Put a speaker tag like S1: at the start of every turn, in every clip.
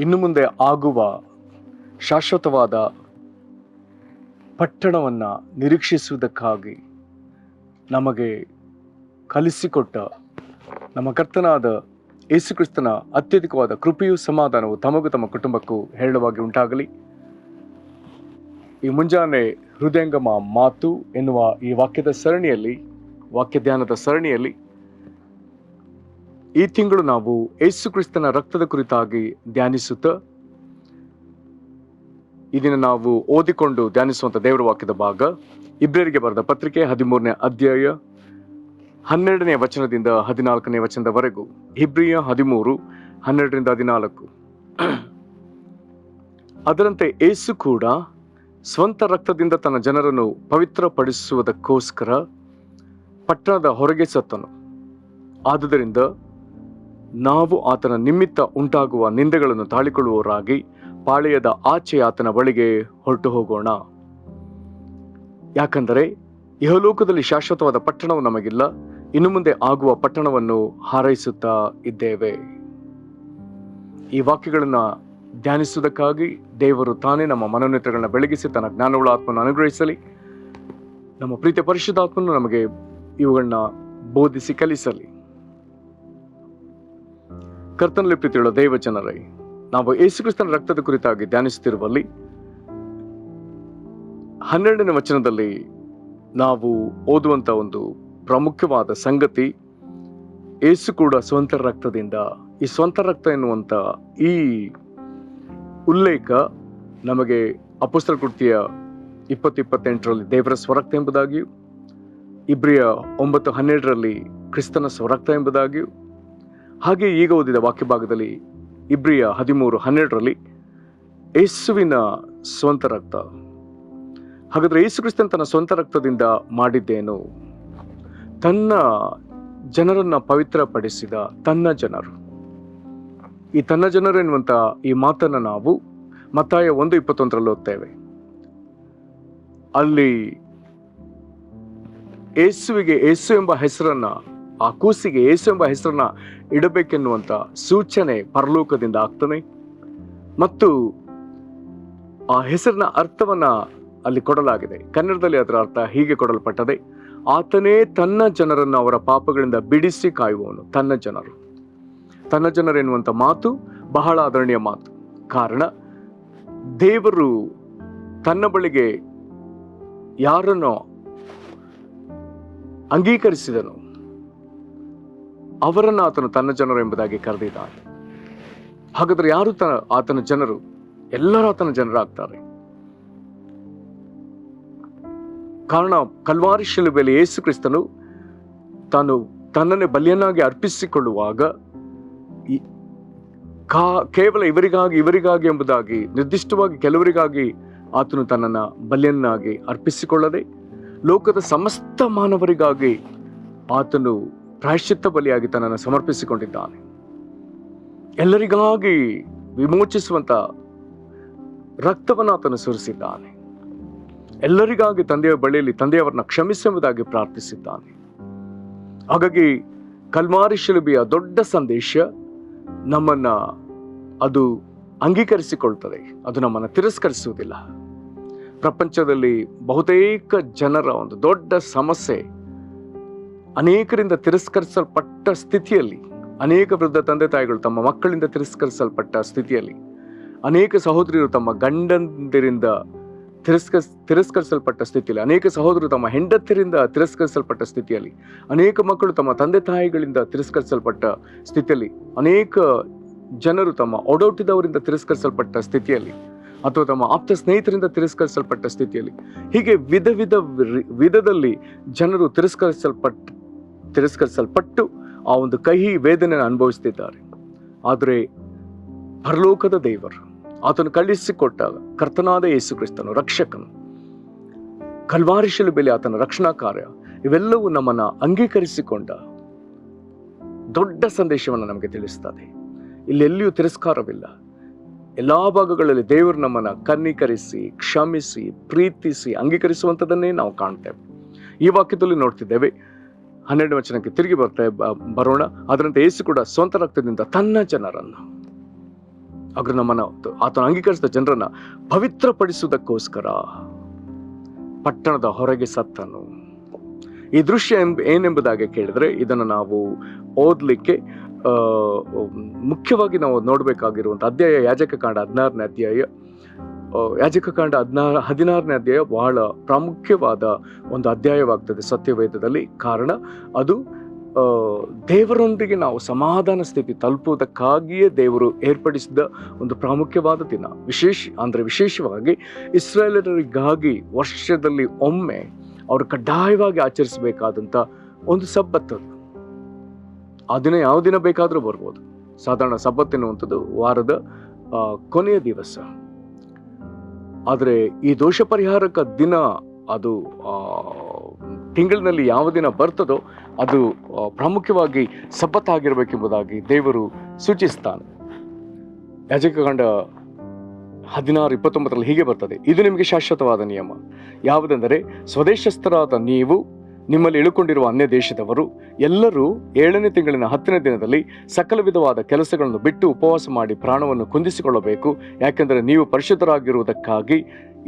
S1: ಇನ್ನು ಮುಂದೆ ಆಗುವ ಶಾಶ್ವತವಾದ ಪಟ್ಟಣವನ್ನು ನಿರೀಕ್ಷಿಸುವುದಕ್ಕಾಗಿ ನಮಗೆ ಕಲಿಸಿಕೊಟ್ಟ ನಮ್ಮ ಕರ್ತನಾದ ಯೇಸುಕ್ರಿಸ್ತನ ಅತ್ಯಧಿಕವಾದ ಕೃಪೆಯೂ ಸಮಾಧಾನವು ತಮಗೂ ತಮ್ಮ ಕುಟುಂಬಕ್ಕೂ ಹೇರಳವಾಗಿ ಉಂಟಾಗಲಿ. ಈ ಮುಂಜಾನೆ ಹೃದಯಂಗಮ ಮಾತು ಎನ್ನುವ ಈ ವಾಕ್ಯ ಧ್ಯಾನದ ಸರಣಿಯಲ್ಲಿ ಈ ತಿಂಗಳು ನಾವು ಯೇಸುಕ್ರಿಸ್ತನ ರಕ್ತದ ಕುರಿತಾಗಿ ಧ್ಯಾನಿಸುತ್ತಾ ಇದನ್ನು ನಾವು ಓದಿಕೊಂಡು ಧ್ಯಾನಿಸುವಂಥ ದೇವರ ವಾಕ್ಯದ ಭಾಗ ಇಬ್ರಿಯರಿಗೆ ಬರೆದ ಪತ್ರಿಕೆ 13ನೇ ಅಧ್ಯಾಯ 12ನೇ ವಚನದಿಂದ 14ನೇ ವಚನದವರೆಗೂ. ಇಬ್ರಿಯ 13 12ರಿಂದ 14. ಅದರಂತೆ ಯೇಸು ಕೂಡ ಸ್ವಂತ ರಕ್ತದಿಂದ ತನ್ನ ಜನರನ್ನು ಪವಿತ್ರಪಡಿಸುವುದಕ್ಕೋಸ್ಕರ ಪಟ್ಟಣದ ಹೊರಗೆ ಸತ್ತನು. ಆದುದರಿಂದ ನಾವು ಆತನ ನಿಮಿತ್ತ ಉಂಟಾಗುವ ನಿಂದೆಗಳನ್ನು ತಾಳಿಕೊಳ್ಳುವವರಾಗಿ ಪಾಳೆಯದ ಆಚೆ ಆತನ ಬಳಿಗೆ ಹೊರಟು ಹೋಗೋಣ. ಯಾಕಂದರೆ ಇಹಲೋಕದಲ್ಲಿ ಶಾಶ್ವತವಾದ ಪಟ್ಟಣವು ನಮಗಿಲ್ಲ, ಇನ್ನು ಮುಂದೆ ಆಗುವ ಪಟ್ಟಣವನ್ನು ಹಾರೈಸುತ್ತಾ ಇದ್ದೇವೆ. ಈ ವಾಕ್ಯಗಳನ್ನು ಧ್ಯಾನಿಸುವುದಕ್ಕಾಗಿ ದೇವರು ತಾನೇ ನಮ್ಮ ಮನೋನೇತ್ರಗಳನ್ನ ಬೆಳಗಿಸಿ ತನ್ನ ಜ್ಞಾನವುಳ್ಳ ಆತ್ಮನ್ನು ಅನುಗ್ರಹಿಸಲಿ. ನಮ್ಮ ಪ್ರೀತಿಯ ಪರಿಶುದ್ಧಾತ್ಮನು ನಮಗೆ ಇವುಗಳನ್ನ ಬೋಧಿಸಿ ಕಲಿಸಲಿ. ಕರ್ತನಲ್ಲಿ ಪ್ರೀತಿಯುಳ್ಳ ದೈವ ಜನರೇ, ನಾವು ಯೇಸುಕ್ರಿಸ್ತನ ರಕ್ತದ ಕುರಿತಾಗಿ ಧ್ಯಾನಿಸುತ್ತಿರುವಲ್ಲಿ 12ನೇ ವಚನದಲ್ಲಿ ನಾವು ಓದುವಂತ ಒಂದು ಪ್ರಮುಖವಾದ ಸಂಗತಿ, ಯೇಸು ಕೂಡ ಸ್ವಂತ ರಕ್ತದಿಂದ, ಈ ಸ್ವಂತ ರಕ್ತ ಎನ್ನುವಂತ ಈ ಉಲ್ಲೇಖ ನಮಗೆ ಅಪೊಸ್ತಲ ಕೃತ್ಯ 20-28ರಲ್ಲಿ ದೇವರ ಸ್ವರಕ್ತ ಎಂಬುದಾಗಿಯೂ, ಇಬ್ರಿಯ 9-12ರಲ್ಲಿ ಕ್ರಿಸ್ತನ ಸ್ವರಕ್ತ ಎಂಬುದಾಗಿಯೂ, ಹಾಗೆ ಈಗ ಓದಿದ ವಾಕ್ಯ ಭಾಗದಲ್ಲಿ ಇಬ್ರಿಯ 13-12ರಲ್ಲಿ ಯೇಸುವಿನ ಸ್ವಂತ ರಕ್ತ. ಹಾಗಾದ್ರೆ ಯೇಸು ಕ್ರಿಸ್ತನ ತನ್ನ ಸ್ವಂತ ರಕ್ತದಿಂದ ಮಾಡಿದ್ದೇನು? ತನ್ನ ಜನರನ್ನ ಪವಿತ್ರಪಡಿಸಿದ ತನ್ನ ಜನರು. ಈ ತನ್ನ ಜನರು ಎನ್ನುವಂತ ಈ ಮಾತನ್ನ ನಾವು ಮತ್ತಾಯ 1:21ರಲ್ಲಿ ಓದ್ತೇವೆ. ಅಲ್ಲಿ ಯೇಸುವಿಗೆ ಯೇಸು ಎಂಬ ಹೆಸರನ್ನ, ಆ ಕೂಸಿಗೆ ಯೇಸು ಎಂಬ ಹೆಸರನ್ನ ಇಡಬೇಕೆನ್ನುವಂತ ಸೂಚನೆ ಪರಲೋಕದಿಂದ ಆಗ್ತಾನೆ. ಮತ್ತು ಆ ಹೆಸರಿನ ಅರ್ಥವನ್ನ ಅಲ್ಲಿ ಕೊಡಲಾಗಿದೆ. ಕನ್ನಡದಲ್ಲಿ ಅದರ ಅರ್ಥ ಹೀಗೆ ಕೊಡಲ್ಪಟ್ಟದೆ: ಆತನೇ ತನ್ನ ಜನರನ್ನು ಅವರ ಪಾಪಗಳಿಂದ ಬಿಡಿಸಿ ಕಾಯುವವನು. ತನ್ನ ಜನರು, ತನ್ನ ಜನರು ಎನ್ನುವಂತ ಮಾತು ಬಹಳ ಆದರಣೀಯ ಮಾತು. ಕಾರಣ, ದೇವರು ತನ್ನ ಬಳಿಗೆ ಯಾರನ್ನು ಅಂಗೀಕರಿಸಿದನು ಅವರನ್ನು ಆತನು ತನ್ನ ಜನರು ಎಂಬುದಾಗಿ ಕರೆದಿದ್ದಾನೆ. ಹಾಗಾದ್ರೆ ಯಾರು ಆತನ ಜನರು? ಎಲ್ಲರೂ ಆತನ ಜನರಾಗ್ತಾರೆ. ಕಾರಣ, ಕಲ್ವಾರಿ ಶಿಲುಬೆಯಲ್ಲಿ ಯೇಸು ಕ್ರಿಸ್ತನು ತಾನು ತನ್ನನ್ನೇ ಬಲಿಯನ್ನಾಗಿ ಅರ್ಪಿಸಿಕೊಳ್ಳುವಾಗ ಕೇವಲ ಇವರಿಗಾಗಿ ಎಂಬುದಾಗಿ ನಿರ್ದಿಷ್ಟವಾಗಿ ಕೆಲವರಿಗಾಗಿ ಆತನು ತನ್ನನ್ನು ಬಲಿಯನ್ನಾಗಿ ಅರ್ಪಿಸಿಕೊಳ್ಳದೆ ಲೋಕದ ಸಮಸ್ತ ಮಾನವರಿಗಾಗಿ ಆತನು ಪ್ರಾಯಶ್ಚಿತ್ತ ಬಲಿಯಾಗಿ ತನ್ನನ್ನು ಸಮರ್ಪಿಸಿಕೊಂಡಿದ್ದಾನೆ. ಎಲ್ಲರಿಗಾಗಿ ವಿಮೋಚಿಸುವಂತ ರಕ್ತವನ್ನು ಆತನು ಸುರಿಸಿದ್ದಾನೆ. ಎಲ್ಲರಿಗಾಗಿ ತಂದೆಯ ಬಳಿಯಲ್ಲಿ ತಂದೆಯವರನ್ನ ಕ್ಷಮಿಸುವುದಾಗಿ ಪ್ರಾರ್ಥಿಸಿದ್ದಾನೆ. ಹಾಗಾಗಿ ಕಲ್ವಾರಿ ಶಿಲುಬೆಯ ದೊಡ್ಡ ಸಂದೇಶ ನಮ್ಮನ್ನ ಅದು ಅಂಗೀಕರಿಸಿಕೊಳ್ತದೆ, ಅದು ನಮ್ಮನ್ನು ತಿರಸ್ಕರಿಸುವುದಿಲ್ಲ. ಪ್ರಪಂಚದಲ್ಲಿ ಬಹುತೇಕ ಜನರ ಒಂದು ದೊಡ್ಡ ಸಮಸ್ಯೆ, ಅನೇಕರಿಂದ ತಿರಸ್ಕರಿಸಲ್ಪಟ್ಟ ಸ್ಥಿತಿಯಲ್ಲಿ, ಅನೇಕ ವೃದ್ಧ ತಂದೆ ತಾಯಿಗಳು ತಮ್ಮ ಮಕ್ಕಳಿಂದ ತಿರಸ್ಕರಿಸಲ್ಪಟ್ಟ ಸ್ಥಿತಿಯಲ್ಲಿ, ಅನೇಕ ಸಹೋದರಿಯರು ತಮ್ಮ ಗಂಡಂದಿರಿಂದ ತಿರಸ್ಕರಿಸಲ್ಪಟ್ಟ ಸ್ಥಿತಿಯಲ್ಲಿ, ಅನೇಕ ಸಹೋದರರು ತಮ್ಮ ಹೆಂಡತಿರಿಂದ ತಿರಸ್ಕರಿಸಲ್ಪಟ್ಟ ಸ್ಥಿತಿಯಲ್ಲಿ, ಅನೇಕ ಮಕ್ಕಳು ತಮ್ಮ ತಂದೆ ತಾಯಿಗಳಿಂದ ತಿರಸ್ಕರಿಸಲ್ಪಟ್ಟ ಸ್ಥಿತಿಯಲ್ಲಿ, ಅನೇಕ ಜನರು ತಮ್ಮ ಒಡಹುಟ್ಟಿದವರಿಂದ ತಿರಸ್ಕರಿಸಲ್ಪಟ್ಟ ಸ್ಥಿತಿಯಲ್ಲಿ, ಅಥವಾ ತಮ್ಮ ಆಪ್ತ ಸ್ನೇಹಿತರಿಂದ ತಿರಸ್ಕರಿಸಲ್ಪಟ್ಟ ಸ್ಥಿತಿಯಲ್ಲಿ, ಹೀಗೆ ವಿಧದಲ್ಲಿ ಜನರು ತಿರಸ್ಕರಿಸಲ್ಪಟ್ಟು ಆ ಒಂದು ಕಹಿ ವೇದನೆಯನ್ನು ಅನುಭವಿಸುತ್ತಿದ್ದಾರೆ. ಆದರೆ ಪರಲೋಕದ ದೇವರು, ಆತನು ಕಳಿಸಿಕೊಟ್ಟ ಕರ್ತನಾದ ಯೇಸು ಕ್ರಿಸ್ತನು, ರಕ್ಷಕನು, ಕಲ್ವಾರಿ ಶಿಲುಬೆಯಲ್ಲಿ ಆತನ ರಕ್ಷಣಾ ಕಾರ್ಯ, ಇವೆಲ್ಲವೂ ನಮ್ಮನ್ನ ಅಂಗೀಕರಿಸಿಕೊಂಡ ದೊಡ್ಡ ಸಂದೇಶವನ್ನು ನಮಗೆ ತಿಳಿಸ್ತದೆ. ಇಲ್ಲೆಲ್ಲಿಯೂ ತಿರಸ್ಕಾರವಿಲ್ಲ. ಎಲ್ಲಾ ಭಾಗಗಳಲ್ಲಿ ದೇವರು ನಮ್ಮನ್ನ ಕನ್ನಿಕರಿಸಿ, ಕ್ಷಮಿಸಿ, ಪ್ರೀತಿಸಿ ಅಂಗೀಕರಿಸುವಂಥದ್ದನ್ನೇ ನಾವು ಕಾಣ್ತೇವೆ. ಈ ವಾಕ್ಯದಲ್ಲಿ ನೋಡ್ತಿದ್ದೇವೆ. 12ನೇ ವಚನಕ್ಕೆ ತಿರುಗಿ ಬರೋಣ. ಅದರಂತೆ ಯೇಸು ಕೂಡ ಸ್ವಂತ ರಕ್ತದಿಂದ ತನ್ನ ಜನರನ್ನು, ಹಾಗಾದ್ರೆ ನಮ್ಮನ್ನ ಆತನ ಅಂಗೀಕರಿಸಿದ ಜನರನ್ನ ಪವಿತ್ರಪಡಿಸುವುದಕ್ಕೋಸ್ಕರ ಪಟ್ಟಣದ ಹೊರಗೆ ಸತ್ತನು. ಈ ದೃಶ್ಯ ಏನೆಂಬುದಾಗಿ ಕೇಳಿದ್ರೆ, ಇದನ್ನು ನಾವು ಓದ್ಲಿಕ್ಕೆ ಮುಖ್ಯವಾಗಿ ನಾವು ನೋಡ್ಬೇಕಾಗಿರುವಂತ ಅಧ್ಯಾಯ ಯಾಜಕಕಾಂಡ 16ನೇ ಅಧ್ಯಾಯ. ಯಾಜಕಕಾಂಡ 16ನೇ ಅಧ್ಯಾಯ ಬಹಳ ಪ್ರಾಮುಖ್ಯವಾದ ಒಂದು ಅಧ್ಯಾಯವಾಗ್ತದೆ ಸತ್ಯವೇದದಲ್ಲಿ. ಕಾರಣ ಅದು ದೇವರೊಂದಿಗೆ ನಾವು ಸಮಾಧಾನ ಸ್ಥಿತಿ ತಲುಪುವುದಕ್ಕಾಗಿಯೇ ದೇವರು ಏರ್ಪಡಿಸಿದ ಒಂದು ಪ್ರಾಮುಖ್ಯವಾದ ದಿನ. ವಿಶೇಷವಾಗಿ ಇಸ್ರಾಯೇಲರಿಗಾಗಿ ವರ್ಷದಲ್ಲಿ ಒಮ್ಮೆ ಅವರು ಕಡ್ಡಾಯವಾಗಿ ಆಚರಿಸಬೇಕಾದಂತ ಒಂದು ಸಬ್ಬತ್. ಆ ದಿನ ಯಾವ ದಿನ ಬೇಕಾದ್ರೂ ಬರ್ಬೋದು. ಸಾಧಾರಣ ಸಬ್ಬತ್ ಎನ್ನುವಂಥದ್ದು ವಾರದ ಕೊನೆಯ ದಿವಸ. ಆದರೆ ಈ ದೋಷ ಪರಿಹಾರಕ ದಿನ ಅದು ತಿಂಗಳಿನಲ್ಲಿ ಯಾವ ದಿನ ಬರ್ತದೋ ಅದು ಪ್ರಾಮುಖ್ಯವಾಗಿ ಸಬ್ಬತ್ ಆಗಿರ್ಬೇಕೆಂಬುದಾಗಿ ದೇವರು ಸೂಚಿಸ್ತಾನೆ. ಯಾಜಕಕಾಂಡ 16:29 ಹೀಗೆ ಬರ್ತದೆ, ಇದು ನಿಮಗೆ ಶಾಶ್ವತವಾದ ನಿಯಮ. ಯಾವುದೆಂದರೆ, ಸ್ವದೇಶಸ್ಥರಾದ ನೀವು, ನಿಮ್ಮಲ್ಲಿ ಇಳುಕೊಂಡಿರುವ ಅನ್ಯ ದೇಶದವರು ಎಲ್ಲರೂ 7ನೇ ತಿಂಗಳಿನ 10ನೇ ದಿನದಲ್ಲಿ ಸಕಲ ವಿಧವಾದ ಕೆಲಸಗಳನ್ನು ಬಿಟ್ಟು ಉಪವಾಸ ಮಾಡಿ ಪ್ರಾಣವನ್ನು ಕುಂದಿಸಿಕೊಳ್ಳಬೇಕು. ಯಾಕೆಂದರೆ ನೀವು ಪರಿಶುದ್ಧರಾಗಿರುವುದಕ್ಕಾಗಿ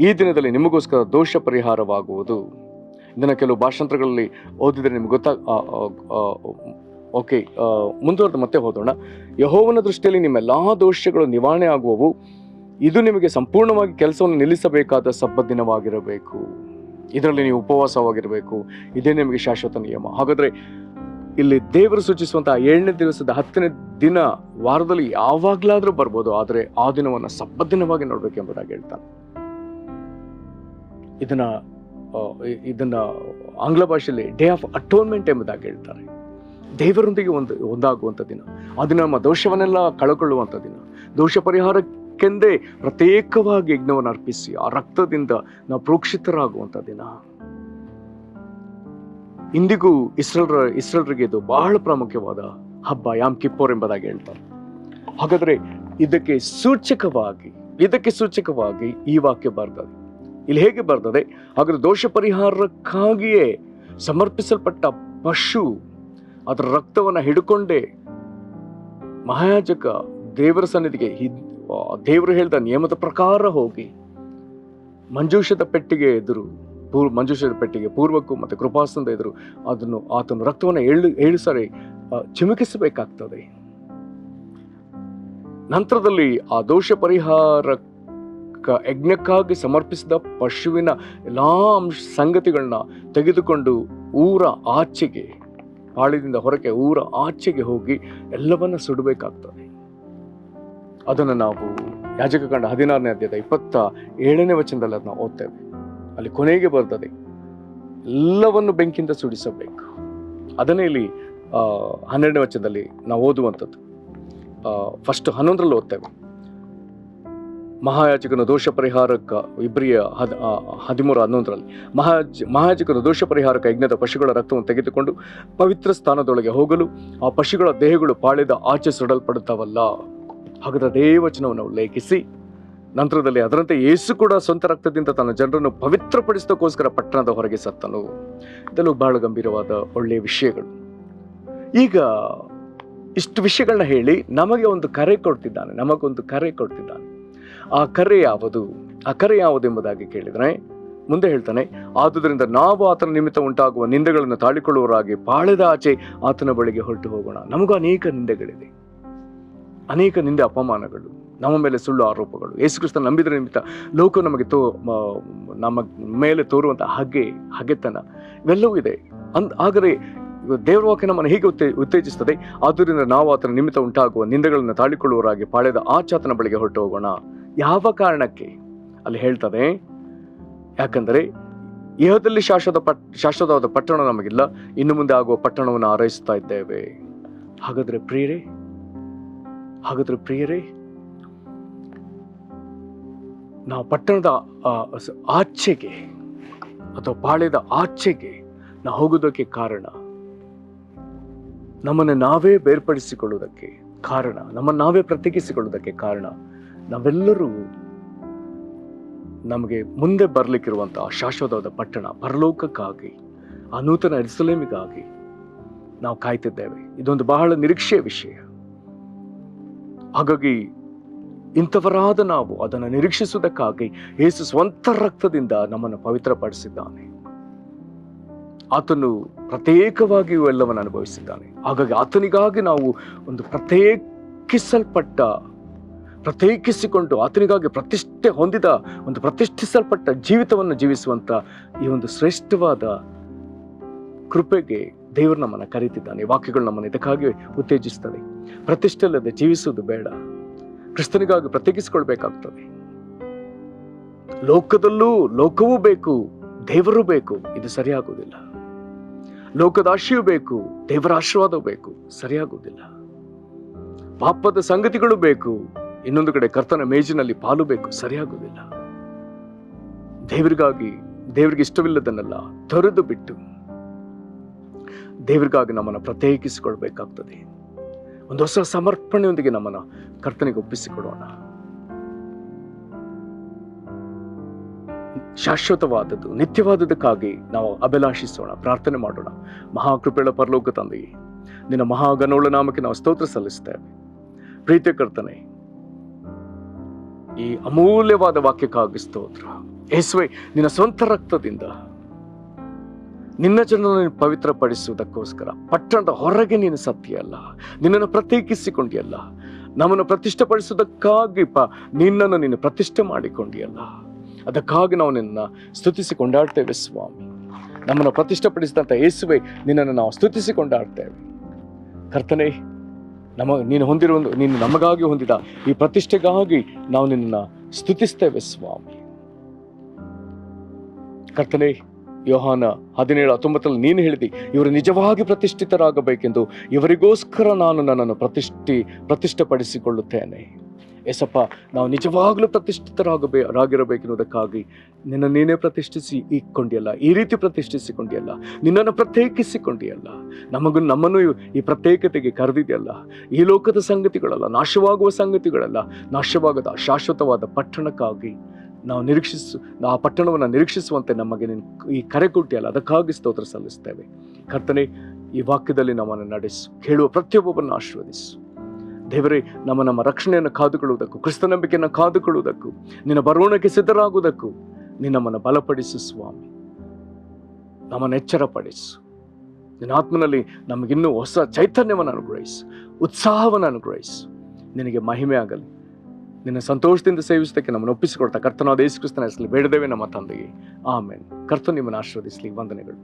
S1: ಈ ದಿನದಲ್ಲಿ ನಿಮಗೋಸ್ಕರ ದೋಷ ಪರಿಹಾರವಾಗುವುದು. ಇದನ್ನು ಕೆಲವು ಭಾಷಾಂತರಗಳಲ್ಲಿ ಓದಿದರೆ ನಿಮ್ಗೆ ಓಕೆ, ಮುಂದುವರೆದು ಮತ್ತೆ ಓದೋಣ. ಯೆಹೋವನ ದೃಷ್ಟಿಯಲ್ಲಿ ನಿಮ್ಮೆಲ್ಲಾ ದೋಷಗಳು ನಿವಾರಣೆ ಆಗುವವು. ಇದು ನಿಮಗೆ ಸಂಪೂರ್ಣವಾಗಿ ಕೆಲಸವನ್ನು ನಿಲ್ಲಿಸಬೇಕಾದ ಸಬ್ಬತ್ ದಿನವಾಗಿರಬೇಕು. ಇದರಲ್ಲಿ ನೀವು ಉಪವಾಸವಾಗಿರಬೇಕು. ಇದೇ ನಿಮಗೆ ಶಾಶ್ವತ ನಿಯಮ. ಹಾಗಾದ್ರೆ ಇಲ್ಲಿ ದೇವರು ಸೂಚಿಸುವಂತಹ 7ನೇ ದಿವಸದ 10ನೇ ದಿನ ವಾರದಲ್ಲಿ ಯಾವಾಗ್ಲಾದ್ರೂ ಬರ್ಬೋದು, ಆದರೆ ಆ ದಿನವನ್ನ ಸಬ್ಬತ್ ದಿನವಾಗಿ ನೋಡ್ಬೇಕೆಂಬುದಾಗಿ ಹೇಳ್ತಾನೆ. ಇದನ್ನ ಆಂಗ್ಲ ಭಾಷೆಯಲ್ಲಿ ಡೇ ಆಫ್ ಅಟೋನ್ಮೆಂಟ್ ಎಂಬುದಾಗಿ ಹೇಳ್ತಾರೆ. ದೇವರೊಂದಿಗೆ ಒಂದಾಗುವಂತ ದಿನ. ಆ ದಿನ ನಮ್ಮ ದೋಷವನ್ನೆಲ್ಲ ಕಳಕೊಳ್ಳುವಂತ ದಿನ. ದೋಷ ಪರಿಹಾರಕ್ಕೆಂದೇ ಪ್ರತ್ಯೇಕವಾಗಿ ಯಜ್ಞವನ್ನು ಅರ್ಪಿಸಿ ಆ ರಕ್ತದಿಂದ ನಾವು ಪ್ರೋಕ್ಷಿತರಾಗುವಂತ ದಿನ. ಇಂದಿಗೂ ಇಸ್ರೇಲರಿಗೆ ಇದು ಬಹಳ ಪ್ರಾಮುಖ್ಯವಾದ ಹಬ್ಬ, ಯಾಮ್ ಕಿಪ್ಪೋರ್ ಎಂಬುದಾಗಿ ಹೇಳ್ತಾರೆ. ಹಾಗಾದ್ರೆ ಇದಕ್ಕೆ ಸೂಚಕವಾಗಿ ಈ ವಾಕ್ಯ ಬರ್ತದೆ. ಇಲ್ಲಿ ಹೇಗೆ ಬರ್ತದೆ? ಹಾಗಾದ್ರೆ ದೋಷ ಪರಿಹಾರಕ್ಕಾಗಿಯೇ ಸಮರ್ಪಿಸಲ್ಪಟ್ಟ ಪಶು ಅದರ ರಕ್ತವನ್ನ ಹಿಡ್ಕೊಂಡೇ ಮಹಾಯಾಜಕ ದೇವರ ಸನ್ನಿಧಿಗೆ ದೇವರು ಹೇಳಿದ ನಿಯಮದ ಪ್ರಕಾರ ಹೋಗಿ ಮಂಜೂಷದ ಪೆಟ್ಟಿಗೆ ಪೂರ್ವಕ್ಕೂ ಮತ್ತೆ ಕೃಪಾಸನದ ಎದುರು ಆತನ ರಕ್ತವನ್ನ 7 ಸಾರಿ ಚಿಮುಕಿಸಬೇಕಾಗ್ತದೆ. ನಂತರದಲ್ಲಿ ಆ ದೋಷ ಪರಿಹಾರ ಯಜ್ಞಕ್ಕಾಗಿ ಸಮರ್ಪಿಸಿದ ಪಶುವಿನ ಎಲ್ಲಾ ಸಂಗತಿಗಳನ್ನ ತೆಗೆದುಕೊಂಡು ಊರ ಆಚೆಗೆ, ಪಾಳ್ಯದಿಂದ ಹೊರಗೆ ಊರ ಆಚೆಗೆ ಹೋಗಿ ಎಲ್ಲವನ್ನ ಸುಡಬೇಕಾಗ್ತದೆ. ಅದನ್ನು ನಾವು ಯಾಜಕಕಾಂಡ 16ನೇ ಅಧ್ಯಾಯದ 27ನೇ ವಚನದಲ್ಲಿ ಅದನ್ನ ಓದ್ತೇವೆ. ಅಲ್ಲಿ ಕೊನೆಗೆ ಬರ್ತದೆ, ಎಲ್ಲವನ್ನು ಬೆಂಕಿಯಿಂದ ಸುಡಿಸಬೇಕು. ಅದನ್ನೇ ಇಲ್ಲಿ 12ನೇ ವಚನದಲ್ಲಿ ನಾವು ಓದುವಂಥದ್ದು. ಫಸ್ಟ್ 11ರಲ್ಲಿ ಓದ್ತೇವೆ. ಮಹಾಯಾಜಕನ ದೋಷ ಪರಿಹಾರಕ, ಇಬ್ರಿಯ 13:11ರಲ್ಲಿ ಮಹಾಯಾಜಕನ ದೋಷ ಪರಿಹಾರಕ ಯಜ್ಞದ ಪಶುಗಳ ರಕ್ತವನ್ನು ತೆಗೆದುಕೊಂಡು ಪವಿತ್ರ ಸ್ಥಾನದೊಳಗೆ ಹೋಗಲು ಆ ಪಶುಗಳ ದೇಹಗಳು ಪಾಳ್ಯದ ಆಚೆ ಸುಡಲ್ಪಡುತ್ತವಲ್ಲ. ಹಾಗಾದ ದೇವಚನವನ್ನು ಉಲ್ಲೇಖಿಸಿ ನಂತರದಲ್ಲಿ ಅದರಂತೆ ಯೇಸು ಕೂಡ ಸ್ವಂತ ರಕ್ತದಿಂದ ತನ್ನ ಜನರನ್ನು ಪವಿತ್ರಪಡಿಸೋದಕ್ಕೋಸ್ಕರ ಪಟ್ಟಣದ ಹೊರಗೆ ಸತ್ತನು. ಇದೆಲ್ಲೂ ಬಹಳ ಗಂಭೀರವಾದ ಒಳ್ಳೆಯ ವಿಷಯಗಳು. ಈಗ ಇಷ್ಟು ವಿಷಯಗಳನ್ನ ಹೇಳಿ ನಮಗೊಂದು ಕರೆ ಕೊಡ್ತಿದ್ದಾನೆ. ಆ ಕರೆ ಯಾವುದು ಎಂಬುದಾಗಿ ಕೇಳಿದ್ರೆ ಮುಂದೆ ಹೇಳ್ತಾನೆ, ಆದುದರಿಂದ ನಾವು ಆತನ ನಿಮಿತ್ತ ಉಂಟಾಗುವ ನಿಂದೆಗಳನ್ನು ತಾಳಿಕೊಳ್ಳುವವರಾಗಿ ಪಾಳ್ಯದ ಆಚೆ ಆತನ ಬಳಿಗೆ ಹೊರಟು ಹೋಗೋಣ. ನಮಗೂ ಅನೇಕ ನಿಂದೆಗಳಿದೆ, ಅನೇಕ ನಿಂದೆ ಅಪಮಾನಗಳು, ನಮ್ಮ ಮೇಲೆ ಸುಳ್ಳು ಆರೋಪಗಳು, ಯೇಸು ಕ್ರಿಸ್ತ ನಂಬಿದ್ರ ನಿಮಿತ್ತ ಲೋಕ ನಮಗೆ ನಮ್ಮ ಮೇಲೆ ತೋರುವಂತಹ ಹಗೆತನ ಇವೆಲ್ಲವೂ ಇದೆ. ಆದರೆ ದೇವರ ವಾಕ್ಯ ನಮ್ಮನ್ನು ಹೀಗೆ ಉತ್ತೇಜಿಸ್ತದೆ, ಆದುದರಿಂದ ನಾವು ಆತನ ನಿಮಿತ್ತ ಉಂಟಾಗುವ ನಿಂದೆಗಳನ್ನು ತಾಳಿಕೊಳ್ಳುವವರಾಗಿ ಪಾಳ್ಯದ ಆಚೆ ಆತನ ಬಳಿಗೆ ಹೊರಟು ಹೋಗೋಣ. ಯಾವ ಕಾರಣಕ್ಕೆ ಅಲ್ಲಿ ಹೇಳ್ತದೆ? ಯಾಕಂದರೆ ಇಹದಲ್ಲಿ ಶಾಶ್ವತವಾದ ಪಟ್ಟಣ ನಮಗಿಲ್ಲ, ಇನ್ನು ಮುಂದೆ ಆಗುವ ಪಟ್ಟಣವನ್ನು ಹಾರೈಸ್ತಾ ಇದ್ದೇವೆ. ಹಾಗಾದ್ರೆ ಪ್ರಿಯರೇ, ನಾವು ಪಟ್ಟಣದ ಆಚೆಗೆ ಅಥವಾ ಪಾಳ್ಯದ ಆಚೆಗೆ ನಾವು ಹೋಗೋದಕ್ಕೆ ಕಾರಣ, ನಮ್ಮನ್ನು ನಾವೇ ಬೇರ್ಪಡಿಸಿಕೊಳ್ಳುವುದಕ್ಕೆ ಕಾರಣ, ನಮ್ಮನ್ನು ನಾವೇ ಪ್ರತ್ಯೇಕಿಸಿಕೊಳ್ಳುವುದಕ್ಕೆ ಕಾರಣ, ನಾವೆಲ್ಲರೂ ನಮಗೆ ಮುಂದೆ ಬರಲಿಕ್ಕಿರುವಂತಹ ಶಾಶ್ವತವಾದ ಪಟ್ಟಣ ಪರಲೋಕಕ್ಕಾಗಿ, ಆ ನೂತನ ಯೆರೂಸಲೇಮಿಗಾಗಿ ನಾವು ಕಾಯ್ತಿದ್ದೇವೆ. ಇದೊಂದು ಬಹಳ ನಿರೀಕ್ಷೆಯ ವಿಷಯ. ಹಾಗಾಗಿ ಇಂಥವರಾದ ನಾವು ಅದನ್ನು ನಿರೀಕ್ಷಿಸುವುದಕ್ಕಾಗಿ ಯೇಸು ಸ್ವಂತ ರಕ್ತದಿಂದ ನಮ್ಮನ್ನು ಪವಿತ್ರಪಡಿಸಿದ್ದಾನೆ. ಆತನು ಪ್ರತ್ಯೇಕವಾಗಿ ಎಲ್ಲವನ್ನು ಅನುಭವಿಸಿದ್ದಾನೆ. ಹಾಗಾಗಿ ಆತನಿಗಾಗಿ ನಾವು ಒಂದು ಪ್ರತ್ಯೇಕಿಸಿಕೊಂಡು ಆತನಿಗಾಗಿ ಪ್ರತಿಷ್ಠೆ ಹೊಂದಿದ ಒಂದು ಪ್ರತಿಷ್ಠಿಸಲ್ಪಟ್ಟ ಜೀವಿತವನ್ನು ಜೀವಿಸುವಂತ ಈ ಒಂದು ಶ್ರೇಷ್ಠವಾದ ಕೃಪೆಗೆ ದೇವರು ನಮ್ಮನ್ನು ಕರೀತಿದ್ದಾನೆ. ವಾಕ್ಯಗಳು ನಮ್ಮನ್ನು ಇದಕ್ಕಾಗಿ ಉತ್ತೇಜಿಸ್ತದೆ. ಪ್ರತಿಷ್ಠೆ ಇಲ್ಲದೆ ಜೀವಿಸುವುದು ಬೇಡ. ಕ್ರಿಸ್ತನಿಗಾಗಿ ಪ್ರತ್ಯೇಕಿಸಿಕೊಳ್ಬೇಕಾಗ್ತದೆ. ಲೋಕವೂ ಬೇಕು, ದೇವರು ಬೇಕು, ಇದು ಸರಿಯಾಗುವುದಿಲ್ಲ. ಲೋಕದ ಆಶೆಯೂ ಬೇಕು, ದೇವರ ಆಶೀರ್ವಾದವೂ ಬೇಕು, ಸರಿಯಾಗುವುದಿಲ್ಲ. ಪಾಪದ ಸಂಗತಿಗಳು ಬೇಕು, ಇನ್ನೊಂದು ಕಡೆ ಕರ್ತನ ಮೇಜಿನಲ್ಲಿ ಪಾಲು ಬೇಕು, ಸರಿಯಾಗುವುದಿಲ್ಲ. ದೇವರಿಗೆ ಇಷ್ಟವಿಲ್ಲದನ್ನೆಲ್ಲ ತೊರೆದು ಬಿಟ್ಟು ದೇವರಿಗಾಗಿ ನಮ್ಮನ್ನು ಪ್ರತ್ಯೇಕಿಸಿಕೊಳ್ಬೇಕಾಗ್ತದೆ. ಒಂದು ಹೊಸ ಸಮರ್ಪಣೆಯೊಂದಿಗೆ ನಮ್ಮನ್ನು ಕರ್ತನಿಗೆ ಒಪ್ಪಿಸಿಕೊಡೋಣ. ಶಾಶ್ವತವಾದದ್ದು, ನಿತ್ಯವಾದದಕ್ಕಾಗಿ ನಾವು ಅಭಿಲಾಷಿಸೋಣ, ಪ್ರಾರ್ಥನೆ ಮಾಡೋಣ. ಮಹಾಕೃಪೆಗಳ ಪರಲೋಕ ತಂದೆಯೇ, ನಿನ್ನ ಮಹಾಗಣೋಳ ನಾಮಕ್ಕೆ ನಾವು ಸ್ತೋತ್ರ ಸಲ್ಲಿಸ್ತೇವೆ. ಪ್ರೀತಿಯ ಕರ್ತನೆ, ಈ ಅಮೂಲ್ಯವಾದ ವಾಕ್ಯಕ್ಕಾಗಿ ಸ್ತೋತ್ರ. ಯೇಸುವೇ, ನಿನ್ನ ಸ್ವಂತ ರಕ್ತದಿಂದ ನಿನ್ನ ಜನರನ್ನು ಪವಿತ್ರಪಡಿಸುವುದಕ್ಕೋಸ್ಕರ ಪಟ್ಟಣದ ಹೊರಗೆ ನೀನು ಸತ್ಯಲ್ಲ, ನಿನ್ನನ್ನು ಪ್ರತ್ಯೇಕಿಸಿಕೊಂಡಿಯಲ್ಲ. ನಮ್ಮನ್ನು ಪ್ರತಿಷ್ಠೆಪಡಿಸುವುದಕ್ಕಾಗಿ ನಿನ್ನನ್ನು ನೀನು ಪ್ರತಿಷ್ಠೆ ಮಾಡಿಕೊಂಡಿಯಲ್ಲ. ಅದಕ್ಕಾಗಿ ನಾವು ನಿನ್ನ ಸ್ತುತಿಸಿ ಕೊಂಡಾಡ್ತೇವೆ ಸ್ವಾಮಿ. ನಮ್ಮನ್ನು ಪ್ರತಿಷ್ಠೆಪಡಿಸಿದಂಥ ಯೇಸುವೆ, ನಿನ್ನನ್ನು ನಾವು ಸ್ತುತಿಸಿ ಕೊಂಡಾಡ್ತೇವೆ. ಕರ್ತನೆ, ನೀನು ನಮಗಾಗಿ ಹೊಂದಿದ ಈ ಪ್ರತಿಷ್ಠೆಗಾಗಿ ನಾವು ನಿನ್ನನ್ನು ಸ್ತುತಿಸ್ತೇವೆ ಸ್ವಾಮಿ. ಕರ್ತನೆ, ಯೋಹಾನ 17:19 ನೀನು ಹೇಳಿದಿ, ಇವರು ನಿಜವಾಗಿ ಪ್ರತಿಷ್ಠಿತರಾಗಬೇಕೆಂದು ಇವರಿಗೋಸ್ಕರ ನಾನು ನನ್ನನ್ನು ಪ್ರತಿಷ್ಠೆಪಡಿಸಿಕೊಳ್ಳುತ್ತೇನೆ. ಏಸಪ್ಪ, ನಾವು ನಿಜವಾಗ್ಲೂ ಪ್ರತಿಷ್ಠಿತರಾಗಿರಬೇಕೆನ್ನುವುದಕ್ಕಾಗಿ ನಿನ್ನ ನೀನೇ ಪ್ರತಿಷ್ಠಿಸಿಕೊಂಡಿಯಲ್ಲ, ಈ ರೀತಿ ಪ್ರತಿಷ್ಠಿಸಿಕೊಂಡಿಯಲ್ಲ, ನಿನ್ನನ್ನು ಪ್ರತ್ಯೇಕಿಸಿಕೊಂಡಿಯಲ್ಲ. ನಮ್ಮನ್ನು ಈ ಪ್ರತ್ಯೇಕತೆಗೆ ಕರೆದಿದೆಯಲ್ಲ. ಈ ಲೋಕದ ಸಂಗತಿಗಳಲ್ಲ, ನಾಶವಾಗುವ ಸಂಗತಿಗಳಲ್ಲ, ನಾಶವಾಗದ ಶಾಶ್ವತವಾದ ಪಟ್ಟಣಕ್ಕಾಗಿ ನಾವು ಆ ಪಟ್ಟಣವನ್ನು ನಿರೀಕ್ಷಿಸುವಂತೆ ನಮಗೆ ಈ ಕರೆ ಕೊಟ್ಟಿಯಲ್ಲ, ಅದಕ್ಕಾಗಿ ಸ್ತೋತ್ರ ಸಲ್ಲಿಸ್ತೇವೆ. ಕರ್ತನೆ, ಈ ವಾಕ್ಯದಲ್ಲಿ ನಮ್ಮನ್ನು ನಡೆಸು, ಕೇಳುವ ಪ್ರತಿಯೊಬ್ಬೊಬ್ಬರನ್ನು ಆಶೀರ್ವದಿಸು. ದೇವರೇ, ನಮ್ಮ ರಕ್ಷಣೆಯನ್ನು ಕಾದುಕೊಳ್ಳುವುದಕ್ಕೂ, ಕ್ರಿಸ್ತ ನಂಬಿಕೆಯನ್ನು ಕಾದುಕೊಳ್ಳುವುದಕ್ಕೂ, ನಿನ್ನ ಬರೋಣಕ್ಕೆ ಸಿದ್ಧರಾಗುವುದಕ್ಕೂ ನಮ್ಮನ್ನು ಬಲಪಡಿಸು ಸ್ವಾಮಿ. ನಮ್ಮನ್ನು ಎಚ್ಚರಪಡಿಸು. ನಿನ್ನ ಆತ್ಮನಲ್ಲಿ ನಮಗಿನ್ನೂ ಹೊಸ ಚೈತನ್ಯವನ್ನು ಅನುಗ್ರಹಿಸು, ಉತ್ಸಾಹವನ್ನು ಅನುಗ್ರಹಿಸು. ನಿನಗೆ ಮಹಿಮೆ ಆಗಲಿ. ನಿನ್ನ ಸಂತೋಷದಿಂದ ಸೇವಿಸುವುದಕ್ಕೆ ನಮ್ಮನ್ನು ಒಪ್ಪಿಸಿಕೊಡ್ತಾ ಕರ್ತನಾದ ಯೇಸು ಕ್ರಿಸ್ತನ ಹೆಸರಲ್ಲಿ ಬೇಡದೇವೆ ನಮ್ಮ ತಂದೆಯೇ, ಆಮೆನ್. ಕರ್ತನು ನಿಮ್ಮನ್ನು ಆಶೀರ್ವದಿಸಲಿ. ವಂದನೆಗಳು.